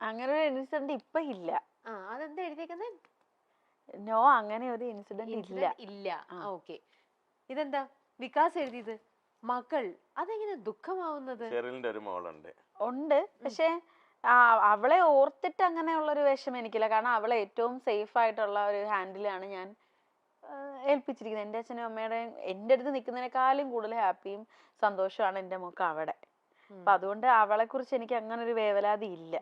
അങ്ങനെ ഒരു ഇൻസിഡന്റ് ഇപ്പൊ ഇല്ല. അതെന്താ എഴുതിയേക്കുന്നത്? നോ, അങ്ങനെ ഒരു ഇൻസിഡന്റ് ഇല്ല. ഇല്ല. ഓക്കെ. ഇതെന്താ വികാസ് എഴുതിയത്? മകൾ. അതെങ്ങനെ ദുഃഖമാവുന്നത്? ഷെറിലിന്റെ ഒരു മോളുണ്ട്. ഉണ്ട്, പക്ഷെ അവളെ ഓർത്തിട്ട് അങ്ങനെയുള്ള ഒരു വിഷമം എനിക്കില്ല. കാരണം അവളെ ഏറ്റവും സേഫ് ആയിട്ടുള്ള ഒരു ഹാൻഡിലാണ് ഞാൻ ഏൽപ്പിച്ചിരിക്കുന്നത്. എൻ്റെ അച്ഛനും അമ്മയുടെയും എൻ്റെ അടുത്ത് നിൽക്കുന്നതിനേക്കാളും കൂടുതൽ ഹാപ്പിയും സന്തോഷമാണ് എൻ്റെ മോൾക്ക് അവിടെ. അപ്പൊ അതുകൊണ്ട് അവളെ കുറിച്ച് എനിക്ക് അങ്ങനെ ഒരു വേവലാതി ഇല്ല.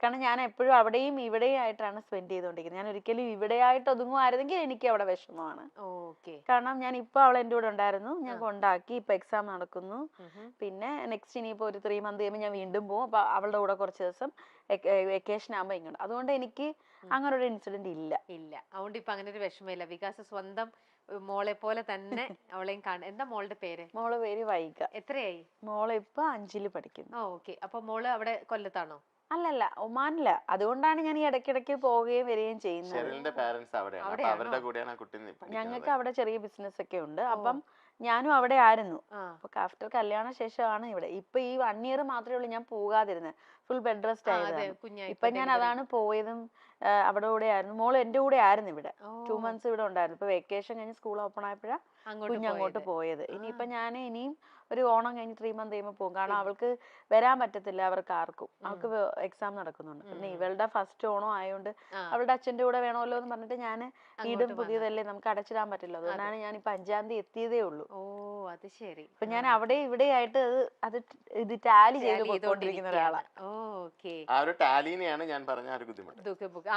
കാരണം ഞാൻ എപ്പോഴും അവിടെയും ഇവിടെയും ആയിട്ടാണ് സ്പെൻഡ് ചെയ്തുകൊണ്ടിരിക്കുന്നത്. ഞാൻ ഒരിക്കലും ഇവിടെ ആയിട്ട് ഒതുങ്ങുമായിരുന്നെങ്കിൽ എനിക്ക് അവിടെ വിഷമമാണ്. കാരണം ഞാൻ ഇപ്പൊ അവൾ എൻ്റെ കൂടെ ഉണ്ടായിരുന്നു, ഞാൻ കൊണ്ടാക്കി, ഇപ്പൊ എക്സാം നടക്കുന്നു, പിന്നെ നെക്സ്റ്റ് ഇനിയിപ്പോ ഒരു 3 months കഴിയുമ്പോൾ ഞാൻ വീണ്ടും പോകും. അപ്പൊ അവളുടെ കൂടെ കുറച്ച് ദിവസം വെക്കേഷൻ ആകുമ്പോ ഇങ്ങോട്ട്. അതുകൊണ്ട് എനിക്ക് അങ്ങനെ ഒരു ഇൻസിഡന്റ് ഇല്ല. അതുകൊണ്ട് ഇപ്പൊ അങ്ങനെ ഒരു വിഷമമില്ല. വികാസ് സ്വന്തം മോളെ പോലെ തന്നെ അവളെയും കാണും. എന്താ മോളുടെ പേര്? മോളെ പേര് വൈഗ. എത്രയായി? മോളെ ഇപ്പൊ 5ൽ പഠിക്കുന്നു. ഓക്കെ. അപ്പൊ മോള് അവിടെ കൊല്ലത്താണോ? അല്ലല്ല, ഒമാനില. അതുകൊണ്ടാണ് ഞാൻ ഈ ഇടയ്ക്കിടയ്ക്ക് പോവുകയും വരികയും ചെയ്യുന്നത്. ഞങ്ങൾക്ക് അവിടെ ചെറിയ ബിസിനസ് ഒക്കെ ഉണ്ട്. അപ്പം ഞാനും അവിടെ ആയിരുന്നു. അപ്പൊ ആഫ്റ്റർ കല്യാണ ശേഷമാണ് ഇവിടെ. ഇപ്പൊ ഈ 1 year മാത്രമേ ഉള്ളൂ ഞാൻ പോകാതിരുന്നത്. ഫുൾ ബെഡ് റെസ്റ്റ് ആയിരുന്നു. ഇപ്പൊ ഞാൻ അതാണ് പോയതും അവിടെ കൂടെ ആയിരുന്നു. മോള് എന്റെ കൂടെ ആയിരുന്നു ഇവിടെ. 2 months ഇവിടെ ഉണ്ടായിരുന്നു. ഇപ്പൊ വെക്കേഷൻ കഴിഞ്ഞ് സ്കൂൾ ഓപ്പൺ ആയപ്പോഴാ കുഞ്ഞങ്ങോട്ട് പോയത്. ഇനിയിപ്പൊ ഞാൻ ഇനിയും ഒരു ഓണം കഴിഞ്ഞ് 3 months കഴിയുമ്പോൾ പോകും. കാരണം അവൾക്ക് വരാൻ പറ്റത്തില്ല, അവർക്ക് ആർക്കും. അവൾക്ക് എക്സാം നടക്കുന്നുണ്ട്. പിന്നെ ഇവളുടെ ഫസ്റ്റ് ഓണം ആയതുകൊണ്ട് അവളുടെ അച്ഛന്റെ കൂടെ വേണമല്ലോ എന്ന് പറഞ്ഞിട്ട് ഞാൻ വീടും പുതിയതല്ലേ, നമുക്ക് അടച്ചിടാൻ പറ്റില്ല. അതുകൊണ്ടാണ് ഞാൻ ഇപ്പൊ 5ാം തീയതി എത്തിയതേ ഉള്ളൂ. അത് ശരി. അപ്പൊ ഞാൻ അവിടെ ഇവിടെ ആയിട്ട് ഇത് ടാലി ചെയ്ത് പോയിക്കൊണ്ടിരിക്കുന്ന ഒരാളാണ്.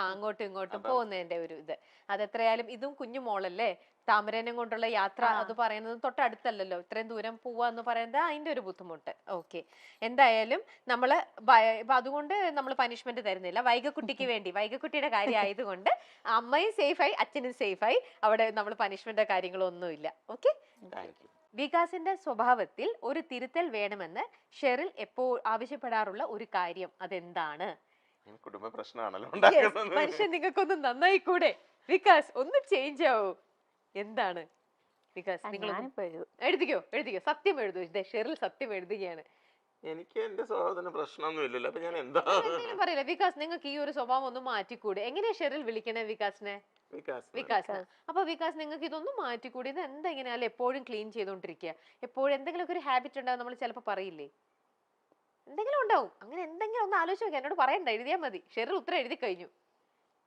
അങ്ങോട്ടും ഇങ്ങോട്ടും പോകുന്നതിന്റെ ഒരു ഇത്. അതെത്രയായാലും ഇതും കുഞ്ഞു മോളല്ലേ, താമരേനം കൊണ്ടുള്ള യാത്ര അത് പറയുന്നത് തൊട്ടടുത്തല്ലല്ലോ, ഇത്രയും ദൂരം പോവാന്ന് പറയുന്നത് അതിന്റെ ഒരു ബുദ്ധിമുട്ട്. ഓക്കെ. എന്തായാലും നമ്മള് അതുകൊണ്ട് നമ്മൾ പനിഷ്മെന്റ് തരുന്നില്ല. വൈഗക്കുട്ടിക്ക് വേണ്ടി, വൈഗക്കുട്ടിയുടെ കാര്യം ആയതുകൊണ്ട് അമ്മയും സേഫായി അച്ഛനും സേഫായി, അവിടെ നമ്മൾ പനിഷ്മെന്റ് കാര്യങ്ങളൊന്നുമില്ല. ഓക്കെ. വികാസിന്റെ സ്വഭാവത്തിൽ ഒരു തിരുത്തൽ വേണമെന്ന് ഷെറിൽ എപ്പോൾ ആവശ്യപ്പെടാറുള്ള ഒരു കാര്യം അതെന്താണ്? കുടുംബ പ്രശ്നമാണല്ലോ. മനുഷ്യൻ നിങ്ങൾക്കൊന്ന് നന്നായി കൂടെ? വികാസ് ഒന്ന് ചേഞ്ച് ആവൂ. എന്താണ് വികാസ്? നിങ്ങൾ എഴുതിക്കോ, സത്യം എഴുതൂ. ഷെറിൽ സത്യം എഴുതുകയാണ്. എനിക്ക് എന്റെ സ്വഭാവത്തിന് പ്രശ്നമൊന്നും ഇല്ലല്ലോ. അപ്പൊ ഞാൻ എന്താ പറയില്ല. വികാസ് നിങ്ങൾക്ക് ഈ ഒരു സ്വഭാവം ഒന്ന് മാറ്റിക്കൂടെ? എങ്ങനെയാ ഷെറിൽ വിളിക്കണേ വികാസിനെ? വികാസ്. അപ്പൊ വികാസ് നിങ്ങൾക്ക് ഇതൊന്നും മാറ്റിക്കൂടി? ഇത് എന്താ ഇങ്ങനെ അല്ല എപ്പോഴും ക്ലീൻ ചെയ്തോണ്ടിരിക്കുക? എപ്പോഴും എന്തെങ്കിലും ഒരു ഹാബിറ്റ് ഉണ്ടാവും, നമ്മൾ ചിലപ്പോ പറയില്ലേ, എന്തെങ്കിലും ഉണ്ടാവും. അങ്ങനെ എന്തെങ്കിലും ഒന്ന് ആലോചിച്ച് നോക്കി, എന്നോട് പറയണ്ട, എഴുതിയാൽ മതി. ഷെറിൽ ഉത്തരം എഴുതി കഴിഞ്ഞു.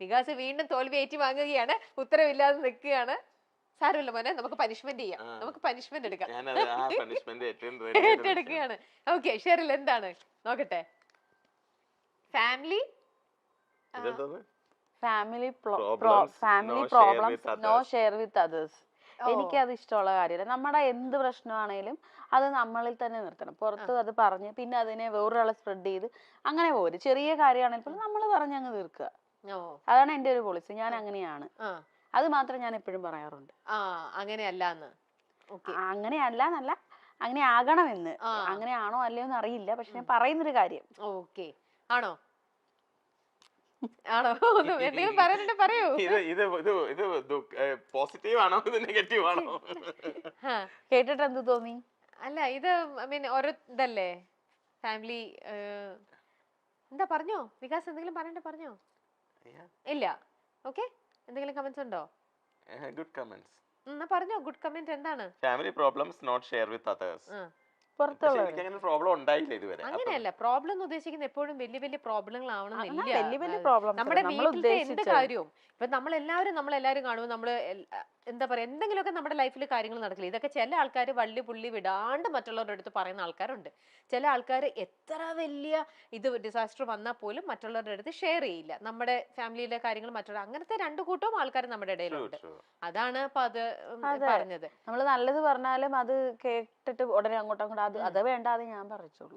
വികാസ് വീണ്ടും തോൽവി ഏറ്റി വാങ്ങുകയാണ്, ഉത്തരവില്ലാതെ നിൽക്കുകയാണ്. സാരമില്ല മോനെ, നമുക്ക് പനിഷ്മെന്റ് ചെയ്യാം, നമുക്ക് പനിഷ്മെന്റ് എടുക്കാം. ഏറ്റെടുക്കുകയാണ്. ഓക്കെ. ഷെറിൽ എന്താണ് നോക്കട്ടെ? Family problems no share with others. എനിക്കത് ഇഷ്ടമുള്ള കാര്യമല്ല. നമ്മുടെ എന്ത് പ്രശ്നമാണേലും അത് നമ്മളിൽ തന്നെ നിർത്തണം. പുറത്ത് അത് പറഞ്ഞ് പിന്നെ അതിനെ വേറൊരാളെ സ്പ്രെഡ് ചെയ്ത് അങ്ങനെ പോരും. ചെറിയ കാര്യമാണെങ്കിൽ നമ്മൾ പറഞ്ഞങ്ങ് തീർക്കുക. അതാണ് എന്റെ ഒരു പോളിസി. ഞാൻ അങ്ങനെയാണ്. അത് മാത്രം ഞാൻ എപ്പോഴും പറയാറുണ്ട്. അങ്ങനെയല്ല, അങ്ങനെ ആകണമെന്ന്. അങ്ങനെ ആണോ അല്ലയോ എന്ന് അറിയില്ല, പക്ഷെ ഞാൻ പറയുന്നൊരു കാര്യം. ഓക്കെ. ആണോ എന്തെങ്കിലും പറയാനുണ്ട് പറയൂ. ഇത് പോസിറ്റീവ് ആണോ നെഗറ്റീവ് ആണോ? കേട്ടിട്ട് എന്ത് തോന്നി? അല്ല, ഇത് ഓരോ ഇതല്ലേ ഫാമിലി. എന്താ പറഞ്ഞോ വികാസ്? എന്തെങ്കിലും പറയണ്ട പറഞ്ഞോ? ഇല്ല. ഓക്കെ. എന്തെങ്കിലും കമന്റ്സ് ഉണ്ടോ? Good comments. പറഞ്ഞോ. ഗുഡ് കമന്റ് എന്താണ്? Family problems not share with others. അങ്ങനെയല്ല. പ്രോബ്ലം എന്ന് ഉദ്ദേശിക്കുന്നത് എപ്പോഴും വലിയ വലിയ പ്രോബ്ലങ്ങൾ ആവണമെന്നില്ല. നമ്മുടെ വീട്ടിലത്തെ എന്ത് കാര്യവും ഇപ്പൊ നമ്മളെല്ലാവരും കാണുമ്പോൾ നമ്മള് എന്താ പറയാ, എന്തെങ്കിലുമൊക്കെ നമ്മുടെ ലൈഫിൽ കാര്യങ്ങൾ നടക്കില്ല. ഇതൊക്കെ ചില ആൾക്കാർ വള്ളി പുള്ളി വിടാണ്ട് മറ്റുള്ളവരുടെ അടുത്ത് പറയുന്ന ആൾക്കാരുണ്ട്. ചില ആൾക്കാർ എത്ര വലിയ ഡിസാസ്റ്റർ വന്നാൽ പോലും മറ്റുള്ളവരുടെ അടുത്ത് ഷെയർ ചെയ്യില്ല. നമ്മുടെ ഫാമിലിയിലെ കാര്യങ്ങൾ മറ്റുള്ള അങ്ങനത്തെ 2 കൂട്ടവും ആൾക്കാർ നമ്മുടെ ഇടയിലുണ്ട്. അതാണ് അപ്പൊ അത് പറഞ്ഞത്. നമ്മൾ നല്ലത് പറഞ്ഞാലും അത് കേട്ടിട്ട് ഉടനെ അങ്ങോട്ടും അത് വേണ്ട, അത് ഞാൻ പറഞ്ഞോളൂ.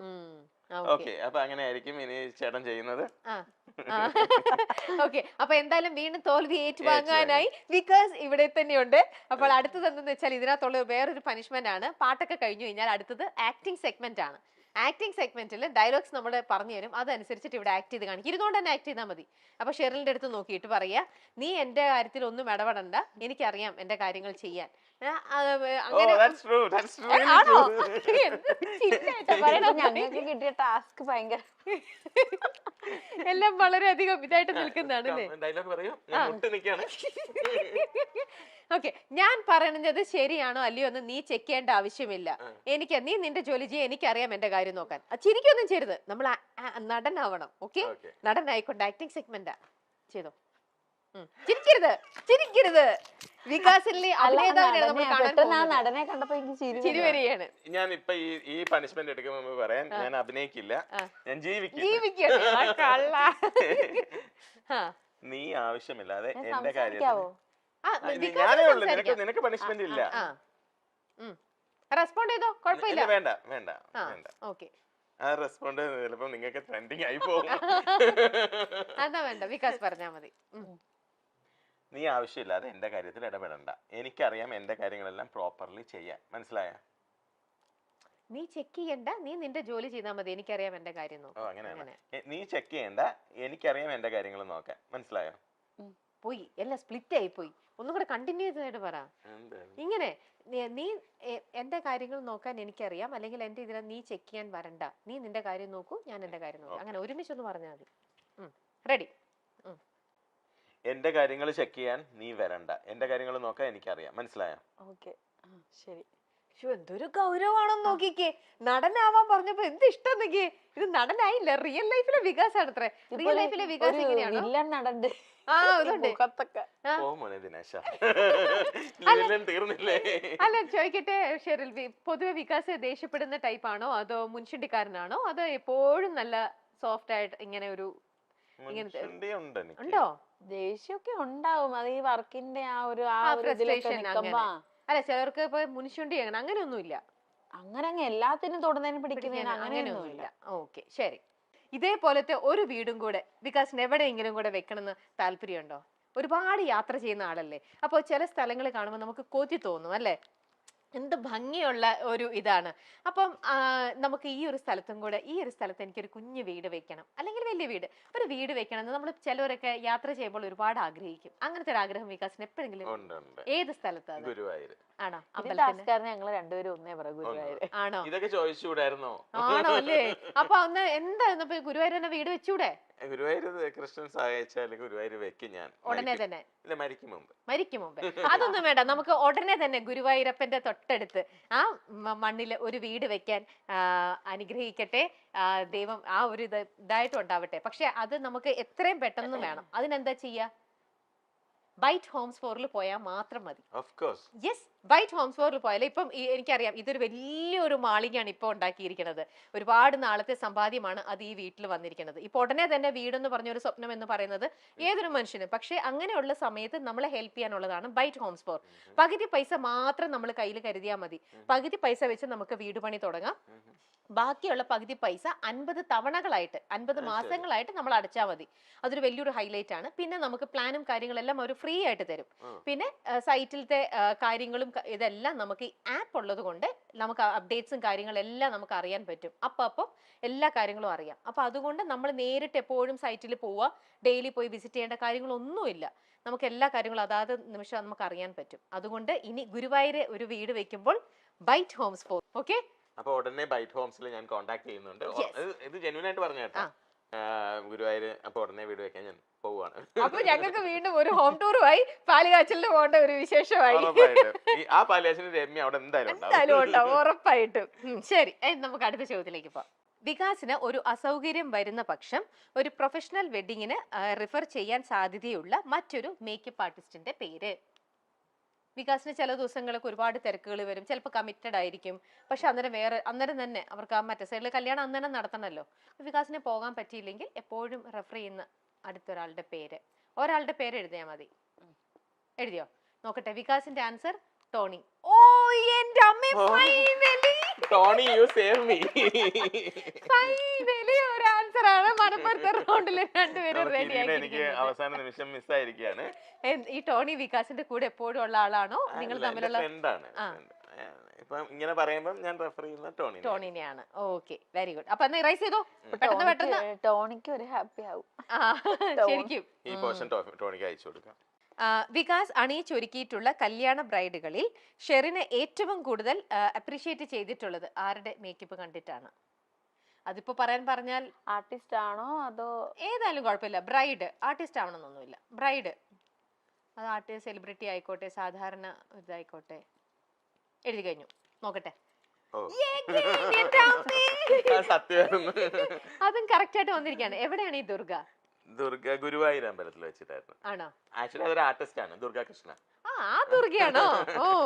അപ്പൊ അങ്ങനെ ആയിരിക്കും ഇനി ചേട്ടൻ ചെയ്യുന്നത്. ഓക്കെ. അപ്പൊ എന്തായാലും വീണ്ടും തോൽവി ഏറ്റുവാങ്ങാനായി വികാസ് ഇവിടെ തന്നെയുണ്ട്. അപ്പോൾ അടുത്തത് എന്തെന്ന് വെച്ചാൽ ഇതിനകത്തുള്ള വേറൊരു പനിഷ്മെന്റ് ആണ്. പാട്ടൊക്കെ കഴിഞ്ഞു കഴിഞ്ഞാൽ അടുത്തത് ആക്ടിംഗ് സെഗ്മെന്റ് ആണ്. ആക്ടിംഗ് സെഗ്മെന്റിൽ ഡയലോഗ്സ് നമ്മൾ പറഞ്ഞു തരും, അതനുസരിച്ചിട്ട് ഇവിടെ ആക്ട് ചെയ്ത് കാണിക്കും. ഇരുന്നുകൊണ്ട് തന്നെ ആക്ട് ചെയ്താൽ മതി. അപ്പൊ ഷെറിലിന്റെ അടുത്ത് നോക്കിയിട്ട് പറയാ, നീ എന്റെ കാര്യത്തിൽ ഒന്നും ഇടപെടണ്ട, എനിക്കറിയാം എന്റെ കാര്യങ്ങൾ ചെയ്യാൻ. ഞങ്ങൾക്ക് കിട്ടിയ ടാസ്ക് ഭയങ്കര എല്ലാം വളരെയധികം ഇതായിട്ട് നിൽക്കുന്നതാണ് അല്ലേ? ഡയലോഗ് പറയൂ, ഞാൻ മുട്ട് നിൽക്കാണ്. ഓക്കെ, ഞാൻ പറയുന്നത് ശരിയാണോ അല്ലയോ എന്ന് നീ ചെക്ക് ചെയ്യേണ്ട ആവശ്യമില്ല. നീ നിന്റെ ജോലി ചെയ്യാൻ, എനിക്കറിയാം എന്റെ കാര്യം നോക്കാൻ. ചിരിക്കൊന്നും ചെയ്യരുത്, നമ്മൾ നടനാവണം. ഓക്കെ, നടനായിക്കൊണ്ട് ആക്ടിങ് സെഗ്മെന്റാ ചെയ്തോ. ചിരിക്കരുത്, ചിരിക്കരുത്. വികാസിലെ അഭിനേതാവിനെ നമ്മൾ കാണാൻ പോകുന്നത്. നടനെ കണ്ടപ്പോ എനിക്ക് ചിരി വരികയാണ്. ഞാൻ ഇപ്പൊ ഈ പണിഷ്മെന്റ് എടുക്കുമ്പോ പറയാൻ, ഞാൻ അഭിനയിക്കില്ല, ഞാൻ ജീവിക്കും. നീ ആവശ്യമില്ലാതെ എന്റെ കാര്യത്തിൽ ഞാനേ ഉള്ളു, നിനക്ക് പണിഷ്മെന്റ് ഇല്ല. റെസ്പോണ്ട് ചെയ്തോ, കുഴപ്പമില്ല. വേണ്ട വേണ്ട വേണ്ട. ഓക്കെ, ആ റെസ്പോണ്ട് ചിലപ്പോ നിങ്ങൾക്ക് ട്രെൻഡിങ് ആയി പോകും. എന്നാ വേണ്ട, വികാസ് പറഞ്ഞാ മതി. നീ ആവശ്യമില്ലാതെ എന്റെ കാര്യത്തിൽ ഇടപെടണ്ട. എനിക്കറിയാം എന്റെ കാര്യങ്ങളെല്ലാം പ്രോപ്പർലി ചെയ്യാൻ. മനസ്സിലായ? നീ ചെക്ക് ചെയ്യണ്ട, നീ നിന്റെ ജോലി ചെയ്താൽ മതി. എനിക്കറിയാം എന്റെ കാര്യം നോക്കാം. അങ്ങനെയാണ്. നീ ചെക്ക് ചെയ്യണ്ട, എനിക്കറിയാം എന്റെ കാര്യങ്ങൾ നോക്കാൻ. മനസ്സിലായോ? പോയി എല്ലാം സ്പ്ലിറ്റ് ആയി പോയി. ഒന്നും കൂടെ കണ്ടിന്യൂ ചെയ്തായിട്ട് പറ. ഇങ്ങനെ നീ എന്റെ കാര്യങ്ങൾ നോക്കാൻ എനിക്കറിയാം, അല്ലെങ്കിൽ എന്റെ ഇതിനെ നീ ചെക്ക് ചെയ്യാൻ വരണ്ട. നീ നിന്റെ കാര്യം നോക്കൂ, ഞാൻ എന്റെ കാര്യം നോക്കൂ. അങ്ങനെ ഒരുമിച്ചൊന്ന് പറഞ്ഞാൽ മതി. റെഡി? എന്റെ കാര്യങ്ങൾ ചെക്ക് ചെയ്യാൻ നീ വരണ്ട, എന്റെ കാര്യങ്ങൾ നോക്കാൻ എനിക്കറിയാം. മനസ്സിലായോ? ഓക്കെ, ശരി. എന്തൊരു ഗൗരവമാണെന്ന് നോക്കിക്കേ. നടനാവാൻ പറഞ്ഞപ്പോ എന്ത് ഇഷ്ടം നോക്കിയേ. ഇത് നടനായില്ല, റിയൽ ലൈഫിലെ വികാസാണ് അത്ര. റിയൽ ലൈഫിലെ വികാസ് എങ്ങനെയാണോ? അല്ല, ചോദിക്കട്ടെ ഷെറിൽ, പൊതുവെ വികാസ് ദേഷ്യപ്പെടുന്ന ടൈപ്പാണോ, അതോ മുൻഷണ്ടിക്കാരനാണോ, അതോ എപ്പോഴും നല്ല സോഫ്റ്റ് ആയിട്ട് ഇങ്ങനെ ഒരു ഉണ്ടോ? ദേഷ്യമൊക്കെ ഉണ്ടാവും, അത് ഈ വർക്കിന്റെ അല്ല, ചിലർക്ക് ഇപ്പൊ മുൻഷുണ്ടി അങ്ങനെയൊന്നുമില്ല. അങ്ങനെ എല്ലാത്തിനും തൊടുന്നതിന് പിടിക്കുന്നതിന് അങ്ങനെയൊന്നുമില്ല. ഓക്കെ, ശരി. ഇതേപോലത്തെ ഒരു വീടും കൂടെ വികാസിന് എവിടെയെങ്കിലും കൂടെ വെക്കണമെന്ന് താല്പര്യമുണ്ടോ? ഒരുപാട് യാത്ര ചെയ്യുന്ന ആളല്ലേ, അപ്പോൾ ചില സ്ഥലങ്ങൾ കാണുമ്പോൾ നമുക്ക് കൊതി തോന്നും അല്ലേ? എന്ത് ഭംഗിയുള്ള ഒരു ഇതാണ്. അപ്പം നമുക്ക് ഈ ഒരു സ്ഥലത്തും കൂടെ, ഈ ഒരു സ്ഥലത്ത് എനിക്കൊരു കുഞ്ഞു വീട് വെക്കണം, അല്ലെങ്കിൽ വലിയ വീട്, ഒരു വീട് വെക്കണം എന്ന് നമ്മൾ ചിലവരൊക്കെ യാത്ര ചെയ്യുമ്പോൾ ഒരുപാട് ആഗ്രഹിക്കും. അങ്ങനത്തെ ഒരു ആഗ്രഹം വികാസിന് എപ്പോഴെങ്കിലും? ഏത് സ്ഥലത്താണ്? ഗുരുവായൂർ. ആണോ? ഞങ്ങൾ രണ്ടുപേരും ഒന്നേ പറ, ഗുരുവായൂർ. ആണോ? ഇതൊക്കെ ചോദിച്ചുകൂടായിരുന്നോ? ആണോ അല്ലേ? അപ്പൊ ഒന്ന് എന്തായിരുന്നു ഗുരുവായൂർ തന്നെ വീട് വെച്ചൂടെ? ഗുരുവായൂർ ക്രിസ്ത്യൻസ് അയച്ചാൽ ഗുരുവായൂർ വെക്കും ഞാൻ ഉടനെ തന്നെ. മരിക്കും മുമ്പ്. അതൊന്നും വേണ്ട, നമുക്ക് ഉടനെ തന്നെ ഗുരുവായൂരപ്പന്റെ തൊട്ടടുത്ത് ആ മണ്ണില് ഒരു വീട് വെക്കാൻ അനുഗ്രഹിക്കട്ടെ ദൈവം. ആ ഒരു ഇതായിട്ടും ഉണ്ടാവട്ടെ. പക്ഷെ അത് നമുക്ക് എത്രയും പെട്ടെന്ന് വേണം. അതിനെന്താ ചെയ്യാ? ബൈറ്റ് ഹോംസ് ഫോറിൽ പോയാൽ മാത്രം മതി. യെസ്, ബൈറ്റ് ഹോംസ് ഫോറിൽ പോയാലേ. ഇപ്പം എനിക്കറിയാം, ഇതൊരു വലിയൊരു മാളികയാണ് ഇപ്പൊ ഉണ്ടാക്കിയിരിക്കുന്നത്. ഒരുപാട് നാളത്തെ സമ്പാദ്യമാണ് അത് ഈ വീട്ടിൽ വന്നിരിക്കുന്നത്. ഇപ്പൊ ഉടനെ തന്നെ വീടെന്ന് പറഞ്ഞൊരു സ്വപ്നം എന്ന് പറയുന്നത് ഏതൊരു മനുഷ്യനും. പക്ഷെ അങ്ങനെയുള്ള സമയത്ത് നമ്മളെ ഹെൽപ്പ് ചെയ്യാനുള്ളതാണ് ബൈറ്റ് ഹോംസ് ഫോർ. പകുതി പൈസ മാത്രം നമ്മൾ കയ്യിൽ കരുതിയാൽ മതി. പകുതി പൈസ വെച്ച് നമുക്ക് വീട് പണി തുടങ്ങാം. ബാക്കിയുള്ള പകുതി പൈസ 50 തവണകളായിട്ട്, 50 മാസങ്ങളായിട്ട് നമ്മൾ അടച്ചാൽ മതി. അതൊരു വലിയൊരു ഹൈലൈറ്റ് ആണ്. പിന്നെ നമുക്ക് പ്ലാനും കാര്യങ്ങളെല്ലാം അവർ ഫ്രീ ആയിട്ട് തരും. പിന്നെ സൈറ്റിലത്തെ കാര്യങ്ങളും ഇതെല്ലാം നമുക്ക് ഈ ആപ്പ് ഉള്ളത് കൊണ്ട് നമുക്ക് അപ്ഡേറ്റ്സും കാര്യങ്ങളെല്ലാം നമുക്ക് അറിയാൻ പറ്റും. അപ്പം എല്ലാ കാര്യങ്ങളും അറിയാം. അപ്പൊ അതുകൊണ്ട് നമ്മൾ നേരിട്ട് എപ്പോഴും സൈറ്റിൽ പോവുക, ഡെയിലി പോയി വിസിറ്റ് ചെയ്യേണ്ട കാര്യങ്ങളൊന്നുമില്ല. നമുക്ക് എല്ലാ കാര്യങ്ങളും അതാത് നിമിഷം നമുക്ക് അറിയാൻ പറ്റും. അതുകൊണ്ട് ഇനി ഗുരുവായൂര് ഒരു വീട് വെക്കുമ്പോൾ ബൈറ്റ് ഹോംസ് ഫോർ. ഓക്കെ, അപ്പൊ ഉടനെ ബൈറ്റ് ഹോംസിൽ ഞാൻ കോൺടാക്ട് ചെയ്യുന്നുണ്ട്. ഇത് ജെന്യൂൻ ആയിട്ട് പറഞ്ഞു കേട്ടോ. ഗുരുവായൂർ അപ്പൊ ഉടനെ വീട് വെക്കാൻ ഞാൻ പോവാണ്. അപ്പൊ ഞങ്ങൾക്ക് വീണ്ടും ഒരു ഹോം ടൂറുമായി പാലുകാച്ചലിന് പോകേണ്ട ഒരു വിശേഷമായി. ആ പാലുകാച്ചലിന് രമ്യ അവിടെ എന്തായാലും ഉണ്ടാവും, ഉറപ്പായിട്ടും. ശരി, നമുക്ക് അടുത്ത ചോദ്യത്തിലേക്ക് പോവാം. വികാസിന് ഒരു അസൗകര്യം വരുന്ന പക്ഷം ഒരു പ്രൊഫഷണൽ വെഡിങ്ങിന് റിഫർ ചെയ്യാൻ സാധ്യതയുള്ള മറ്റൊരു മേക്കപ്പ് ആർട്ടിസ്റ്റിന്റെ പേര്. വികാസിന് ചില ദിവസങ്ങൾക്ക് ഒരുപാട് തിരക്കുകൾ വരും, ചിലപ്പോൾ കമ്മിറ്റഡ് ആയിരിക്കും. പക്ഷെ അന്നേരം തന്നെ അവർക്ക് ആ മറ്റേ സൈഡിൽ കല്യാണം അന്നേരം നടത്തണമല്ലോ. വികാസിന് പോകാൻ പറ്റിയില്ലെങ്കിൽ എപ്പോഴും റെഫർ ചെയ്യുന്ന അടുത്തൊരാളുടെ പേര് എഴുതിയാൽ മതി. എഴുതിയോ? നോക്കട്ടെ. വികാസിന്റെ ആൻസർ ടോണി. ഓ എന്റെ അമ്മേ, Tony you save me. Finally ഒരു ആൻസർ ആണ്. മണപ്പുറത്തെ റൗണ്ടില് രണ്ടുപേരും റെഡി ആയി. എനിക്ക് അവസാന നിമിഷം മിസ്സായിരിക്കുകയാണ്. ഈ ടോണി വികാസിന്റെ കൂടെ എപ്പോഴും ഉള്ള ആളാണോ? നിങ്ങൾ തമ്മിലുള്ള ഫ്രണ്ടാണ്. ഇപ്പൊ ഇങ്ങനെ പറയുമ്പോൾ ഞാൻ റെഫർ ചെയ്യുന്ന ടോണിനെയാണ്. Okay, very good. അപ്പൊ എന്നാ റൈസ് ചെയ്തോ, പെട്ടെന്ന്. ടോണിക്ക് ഒരു ഹാപ്പി ആവും. ശരിക്കും ഈ പോർഷൻ ടോണിക്ക് അയച്ചു കൊടുക്കാം. വികാസ് അണിയിച്ചൊരുക്കിയിട്ടുള്ള കല്യാണ ബ്രൈഡുകളിൽ ഷെറിനെ ഏറ്റവും കൂടുതൽ അപ്രീഷിയേറ്റ് ചെയ്തിട്ടുള്ളത് ആരുടെ മേക്കപ്പ് കണ്ടിട്ടാണ്? അതിപ്പോ പറയാൻ പറഞ്ഞാൽ ആർട്ടിസ്റ്റ് ആണോ അതോ ഏതായാലും കുഴപ്പമില്ല. ബ്രൈഡ് ആർട്ടിസ്റ്റ് ആവണമെന്നൊന്നുമില്ല. ബ്രൈഡ് അത് ആർട്ടിസ്റ്റ് സെലിബ്രിറ്റി ആയിക്കോട്ടെ, സാധാരണ ഇതായിക്കോട്ടെ. എഴുതി കഴിഞ്ഞു, നോക്കട്ടെ. ഓ എന്റെ അമ്മേ. സത്യമായിരുന്നു. അതും കറക്റ്റ് ആയിട്ട് വന്നിരിക്കുകയാണ്. എവിടെയാണ് ഈ ദുർഗ? ദുർഗ ഗുരുവായൂർ അമ്പലത്തിൽ വെച്ചിട്ടായിരുന്നു. ആണോ? ആക്ച്വലി അതൊരു ആർട്ടിസ്റ്റ് ആണ്, ദുർഗ കൃഷ്ണ. ആ ദുർഗയാണോ?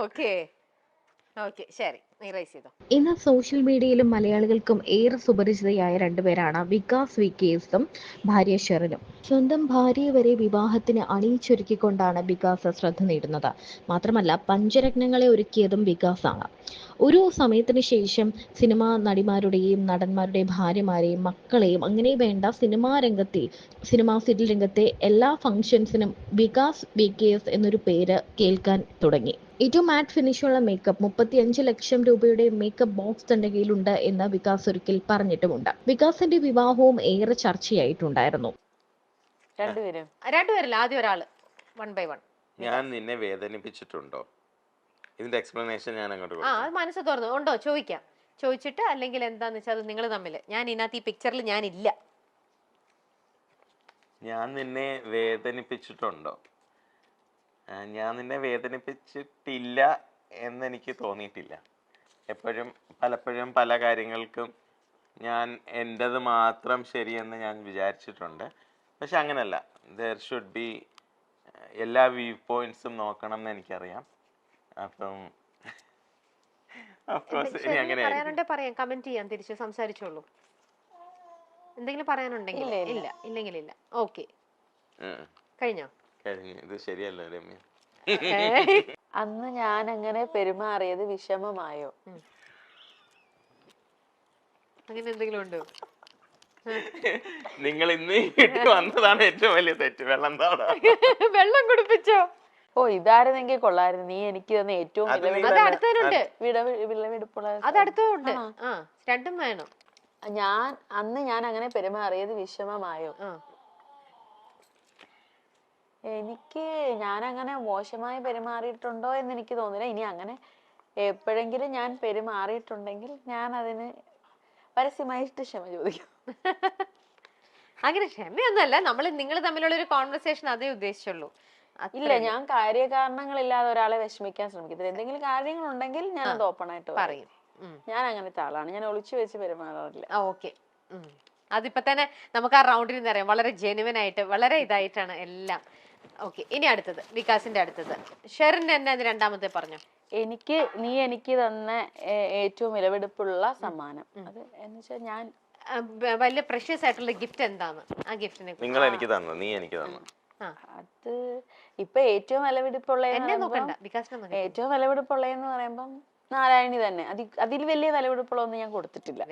ഓക്കെ ഓക്കെ, ശരി, റൈസ് ചെയ്തോ. ഇന്ന് സോഷ്യൽ മീഡിയയിലും മലയാളികൾക്കും ഏറെ സുപരിചിതയായ രണ്ടുപേരാണ് വികാസ് വിക്കേസും ഭാര്യ ഷെറിനും. സ്വന്തം ഭാര്യയെ വരെ വിവാഹത്തിന് അണിയിച്ചൊരുക്കിക്കൊണ്ടാണ് വികാസ് ശ്രദ്ധ നേടുന്നത്. മാത്രമല്ല പഞ്ചരത്നങ്ങളെ ഒരുക്കിയതും വികാസാണ്. ഒരു സമയത്തിന് ശേഷം സിനിമാ നടിമാരുടെയും നടന്മാരുടെയും ഭാര്യമാരെയും മക്കളെയും അങ്ങനെ വേണ്ട സിനിമാ സീരിയൽ രംഗത്തെ എല്ലാ ഫംഗ്ഷൻസിനും വികാസ് വിക്കേസ് എന്നൊരു പേര് കേൾക്കാൻ തുടങ്ങി. ഏറ്റവും മാറ്റ് ഫിനിഷുള്ള മേക്കപ്പ് 35 ലക്ഷം രൂപയുടെ മേക്കപ്പ് ബോക്സ് തന്റെ കയ്യിലുണ്ട് എന്ന് വികാസ് ഒരിക്കൽ പറഞ്ഞിട്ടുമുണ്ട്. വികാസിന്റെ വിവാഹവും ഏറെ ചർച്ചയായിട്ടുണ്ടായിരുന്നു. രണ്ടുപേരില്ല, ആദ്യം ഒരാള്, 1 by 1. ഞാൻ നിന്നെ വേദനിപ്പിച്ചിട്ടുണ്ടോ? ഇതിന്റെ എക്സ്പ്ലനേഷൻ ഞാൻ അങ്ങോട്ട് ആ അത് മനസ്സ് തുറന്നു ഉണ്ടോ ചോദിക്കാം. ചോദിച്ചിട്ട് അല്ലെങ്കിൽ എന്താന്ന് വെച്ചാൽ അത് നിങ്ങൾ തമ്മിൽ. ഞാൻ ഇതിനകത്ത് ഈ പിക്ചറിൽ ഞാനില്ല. ഞാൻ നിന്നെ വേദനിപ്പിച്ചിട്ടുണ്ടോ? ഞാൻ നിന്നെ വേദനിപ്പിച്ചിട്ടില്ല എന്നെനിക്ക് തോന്നിയിട്ടില്ല. പലപ്പോഴും പല കാര്യങ്ങൾക്കും ഞാൻ എൻ്റെത് മാത്രം ശരിയെന്ന് ഞാൻ വിചാരിച്ചിട്ടുണ്ട്. പക്ഷെ അങ്ങനല്ല, ദർ ഷുഡ് ബി എല്ലാ വ്യൂ പോയിന്റ്സും നോക്കണം എന്ന് എനിക്കറിയാം. അപ്പം പറയാനുണ്ടെ പറയാം, കമന്റ് ചെയ്യാൻ തിരിച്ച് സംസാരിച്ചോളൂ. എന്തെങ്കിലും പറയാനുണ്ടെങ്കിൽ ഇല്ലെങ്കിൽ ഇല്ല. ഓക്കെ, കഴിഞ്ഞോ? ഇത് ശരിയല്ല രമ്യ. അന്ന് ഞാൻ അങ്ങനെ പെരുമാറിയത് വിഷമമായോ? അങ്ങനെ എന്തെങ്കിലും ഉണ്ടോ? നിങ്ങൾ ഇന്ന് വന്നതാണ് ഏറ്റവും വലിയ തെറ്റ്. വെള്ളം കുടിപ്പിച്ചോ? ഓ ഇതായിരുന്നെങ്കിൽ കൊള്ളായിരുന്നു. നീ എനിക്ക് തന്നെ ഏറ്റവും വിളവെടുപ്പുള്ള അത് അടുത്തുണ്ട്. ആ രണ്ടും വേണം. ഞാൻ അങ്ങനെ പെരുമാറിയത് വിഷമമായോ? ഞാൻ അങ്ങനെ മോശമായി പെരുമാറിയിട്ടുണ്ടോ എന്ന് എനിക്ക് തോന്നുന്നില്ല. ഇനി അങ്ങനെ എപ്പോഴെങ്കിലും ഞാൻ പെരുമാറിയിട്ടുണ്ടെങ്കിൽ ഞാൻ അതിന് പരസ്യമായിട്ട് ക്ഷമ ചോദിക്കും. അങ്ങനെ ക്ഷമയൊന്നുമല്ല, നിങ്ങൾ തമ്മിലുള്ള ഒരു കോൺവെർസേഷൻ അതേ ഉദ്ദേശിച്ചുള്ളൂ. ഇല്ല, ഞാൻ കാര്യകാരണങ്ങളില്ലാതെ ഒരാളെ വിഷമിക്കാൻ ശ്രമിക്കത്തില്ല. എന്തെങ്കിലും കാര്യങ്ങളുണ്ടെങ്കിൽ ഞാൻ അത് ഓപ്പൺ ആയിട്ട് പറയും. ഞാൻ അങ്ങനത്തെ ആളാണ്, ഞാൻ ഒളിച്ചു വെച്ച് പെരുമാറാറില്ല. ഓക്കെ, അതിപ്പോ തന്നെ നമുക്ക് ആ റൗണ്ടിൽ നിന്ന് അറിയാം. വളരെ ജെനുവൻ ആയിട്ട്, വളരെ ഇതായിട്ടാണ് എല്ലാം. ഓക്കെ, ഇനി അടുത്തത് വികാസിന്റെ അടുത്തത്. ഷെറിന്റെ തന്നെ രണ്ടാമത്തെ പറഞ്ഞു. നീ എനിക്ക് തന്ന ഏറ്റവും വിലപിടിപ്പുള്ള സമ്മാനം അത് എന്ന് വെച്ചാൽ ഞാൻ വലിയ പ്രഷ്യസ് ആയിട്ടുള്ള ഗിഫ്റ്റ് എന്താണ്? ആ ഗിഫ്റ്റിനെ നിങ്ങൾ എനിക്ക് തന്നു, നീ എനിക്ക് തന്നു. അത് ഇപ്പൊ ഏറ്റവും വിലപിടിപ്പുള്ള ഏറ്റവും വിലപിടിപ്പുള്ളതെന്ന് പറയുമ്പം നാരായണി തന്നെ. അതിൽ വലിയ വിലപിടിപ്പുള്ളതൊന്നും ഞാൻ കൊടുത്തിട്ടില്ല.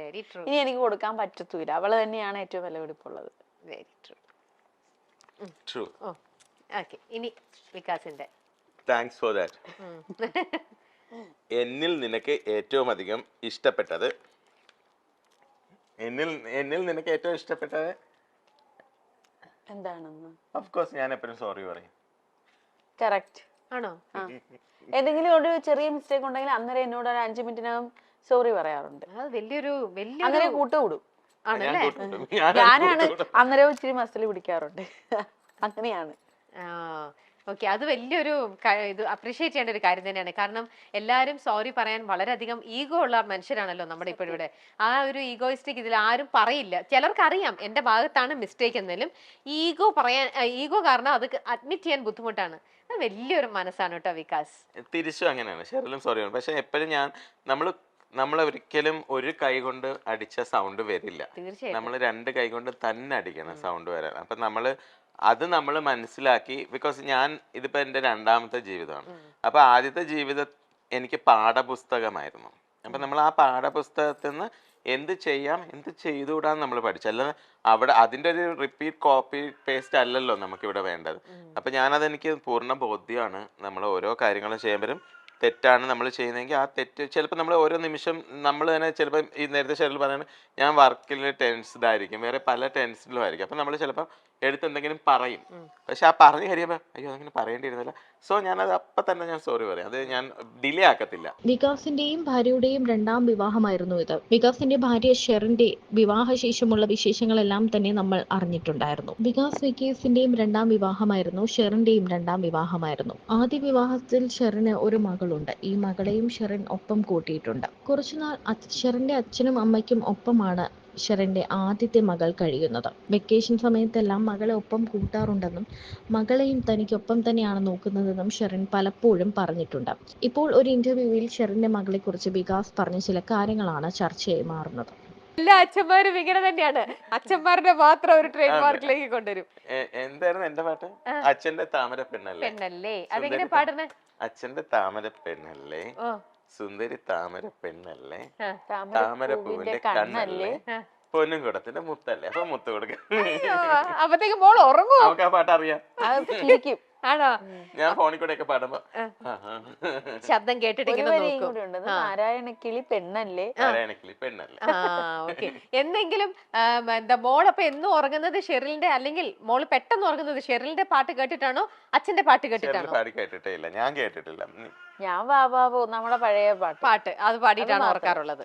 ഇനി എനിക്ക് കൊടുക്കാൻ പറ്റത്തില്ല. അവള് തന്നെയാണ് ഏറ്റവും വിലപിടിപ്പുള്ളത്. Very true. ഓക്കെ, ഇനി വികാസിന്റെ. Thanks for that. എന്നിൽ നിനക്ക് ഏറ്റവും അധികം ഇഷ്ടപ്പെട്ടത് നിനക്ക് ഏറ്റവും ഇഷ്ടപ്പെട്ടത് എന്താണെന്ന് ഓഫ് കോഴ്സ് ഞാൻ എപ്പോഴും സോറി പറയും. കറക്റ്റ് ആണോ? ഏതെങ്കിലും ഒരു ചെറിയ മിസ്റ്റേക്ക് ഉണ്ടെങ്കിൽ അന്നേരം എന്നോട് ഒരു 5 മിനിറ്റിനകം സോറി പറയാറുണ്ട്. അത് വലിയൊരു അങ്ങനെ കൂട്ടുകൂടും. ആണല്ലേ? ഞാനാണ് അന്നേരം ഇച്ചിരി മസിൽ പിടിക്കാറുണ്ട്. അങ്ങനെയാണ്. ഓക്കെ, അത് വലിയൊരു ഇത് അപ്രീഷിയേറ്റ് ചെയ്യേണ്ട ഒരു കാര്യം തന്നെയാണ്. കാരണം എല്ലാവരും സോറി പറയാൻ വളരെയധികം ഈഗോ ഉള്ള മനുഷ്യരാണല്ലോ നമ്മുടെ ഇപ്പോഴിവിടെ. ആ ഒരു ഈഗോയിസ്റ്റിക് ഇതിൽ ആരും പറയില്ല. ചിലർക്ക് അറിയാം എന്റെ ഭാഗത്താണ് മിസ്റ്റേക്ക് എന്നാലും ഈഗോ കാരണം അത് അഡ്മിറ്റ് ചെയ്യാൻ ബുദ്ധിമുട്ടാണ്. അത് വലിയൊരു മനസ്സാണ് കേട്ടോ വികാസ്. തിരിച്ചും അങ്ങനെയാണ്, ഷെറിലും സോറി. പക്ഷെ എപ്പോഴും നമ്മൾ ഒരിക്കലും ഒരു കൈ കൊണ്ട് അടിച്ച സൗണ്ട് വരില്ല. നമ്മൾ 2 കൈ കൊണ്ട് തന്നെ അടിക്കണം സൗണ്ട് വരാൻ. അപ്പൊ നമ്മൾ മനസ്സിലാക്കി. ബിക്കോസ് ഇതിപ്പോ എന്റെ 2ാമത്തെ ജീവിതമാണ്. അപ്പൊ ആദ്യത്തെ ജീവിതം എനിക്ക് പാഠപുസ്തകമായിരുന്നു. അപ്പൊ നമ്മൾ ആ പാഠപുസ്തകത്തിൽ നിന്ന് എന്ത് ചെയ്യാം എന്ത് ചെയ്തുകൂടാന്ന് നമ്മൾ പഠിച്ചു. അല്ലാതെ അവിടെ അതിന്റെ ഒരു റിപ്പീറ്റ് കോപ്പി പേസ്റ്റ് അല്ലല്ലോ നമുക്കിവിടെ വേണ്ടത്. അപ്പൊ അതെനിക്ക് പൂർണ്ണ ബോധ്യമാണ്. നമ്മൾ ഓരോ കാര്യങ്ങളും ചെയ്യുമ്പോഴും തെറ്റാണ് നമ്മൾ ചെയ്യുന്നതെങ്കിൽ ആ തെറ്റ് ചിലപ്പോൾ നമ്മൾ ഓരോ നിമിഷം നമ്മൾ തന്നെ ചിലപ്പോൾ ഈ നേരത്തെ ഷെറിൽ പറയുന്നത് ഞാൻ വർക്കിൽ ടെൻസ്ഡ് ആയിരിക്കും, വേറെ പല ടെൻഷനിലും ആയിരിക്കും. അപ്പം നമ്മൾ ചിലപ്പോൾ എടുത്ത് എന്തെങ്കിലും പറയും, പക്ഷെ ആ പറഞ്ഞു കഴിയുമ്പോൾ അയ്യോ അതങ്ങനെ പറയേണ്ടിയിരുന്നില്ല. സോ ഞാനത് അപ്പം തന്നെ ഞാൻ സോറി പറയും, അത് ഞാൻ ഡിലേ ആക്കത്തില്ല. വികാസിന്റെയും ഭാര്യയുടെയും രണ്ടാം വിവാഹമായിരുന്നു ഇത്. വികാസിന്റെ ഭാര്യ ഷെറിന്റെ വിവാഹശേഷമുള്ള വിശേഷങ്ങളെല്ലാം തന്നെ നമ്മൾ അറിഞ്ഞിട്ടുണ്ടായിരുന്നു. വികാസ് വിക്കേസിന്റെയും രണ്ടാം വിവാഹമായിരുന്നു, ഷെറിന്റെയും രണ്ടാം വിവാഹമായിരുന്നു. ആദ്യ വിവാഹത്തിൽ ഷെറിന് ഒരു മകളുണ്ട്. ഈ മകളെയും ഷെറിൻ ഒപ്പം കൂട്ടിയിട്ടുണ്ട്. കുറച്ചുനാൾ ഷെറിന്റെ അച്ഛനും അമ്മയ്ക്കും ഒപ്പമാണ് ഷെറിന്റെ ആദ്യത്തെ മകൾ കഴിയുന്നത്. വെക്കേഷൻ സമയത്തെല്ലാം മകളെ ഒപ്പം കൂട്ടാറുണ്ടെന്നും മകളെയും തനിക്കൊപ്പം തന്നെയാണ് നോക്കുന്നതെന്നും ഷെറിൻ പലപ്പോഴും പറഞ്ഞിട്ടുണ്ട്. ഇപ്പോൾ ഒരു ഇന്റർവ്യൂവിൽ ഷെറിന്റെ മകളെക്കുറിച്ച് വികാസ് പറഞ്ഞ ചില കാര്യങ്ങളാണ് ചർച്ചയായി മാറുന്നത്. എല്ലാ അച്ഛന്മാരും ഇങ്ങനെ തന്നെയാണ്, അച്ഛന്മാരുടെ മാത്രം ഒരു ട്രേഡ് മാർക്കിലേക്ക് കൊണ്ടുവരും. എന്തായിരുന്നു എന്റെ പാട്ട്? അച്ഛന്റെ താമര പെണ്ണല്ലേ പെണ്ണല്ലേ, അതെങ്ങനെ പാടുന്നേ? അച്ഛന്റെ താമര പെണ്ണല്ലേ, സുന്ദരി താമര പെണ്ണല്ലേ, താമര പൂവിന്റെ കണ്ണല്ലേ, പൊന്നും കുടത്തിന്റെ മുത്തല്ലേ. അപ്പൊ മുത്ത് കൊടുക്ക. അപ്പത്തേക്ക് മോൾ ഉറങ്ങും. നമുക്ക് ആ പാട്ട് അറിയാം. ആണോ? ഞാൻ ഫോണിൽ കൂടെ ഒക്കെ പാടുമ്പോ ശബ്ദം കേട്ടിട്ട് നാരായണക്കിളി പെണ്ണല്ലേ, നാരായണക്കിളി പെണ്ണല്ലേ. ഓക്കെ. എന്തെങ്കിലും എന്താ മോളപ്പൊ എന്നും ഉറങ്ങുന്നത് ഷെറിലിന്റെ, അല്ലെങ്കിൽ മോള് പെട്ടെന്ന് ഉറങ്ങുന്നത് ഷെറിലിന്റെ പാട്ട് കേട്ടിട്ടാണോ അച്ഛന്റെ പാട്ട് കേട്ടിട്ടാണോ? പാടി കേട്ടിട്ടേ ഇല്ല, ഞാൻ കേട്ടിട്ടില്ല. ഞാൻ വാവാവോ നമ്മുടെ പഴയ പാട്ട് അത് പാടിയിട്ടാണ് ഓർക്കാറുള്ളത്.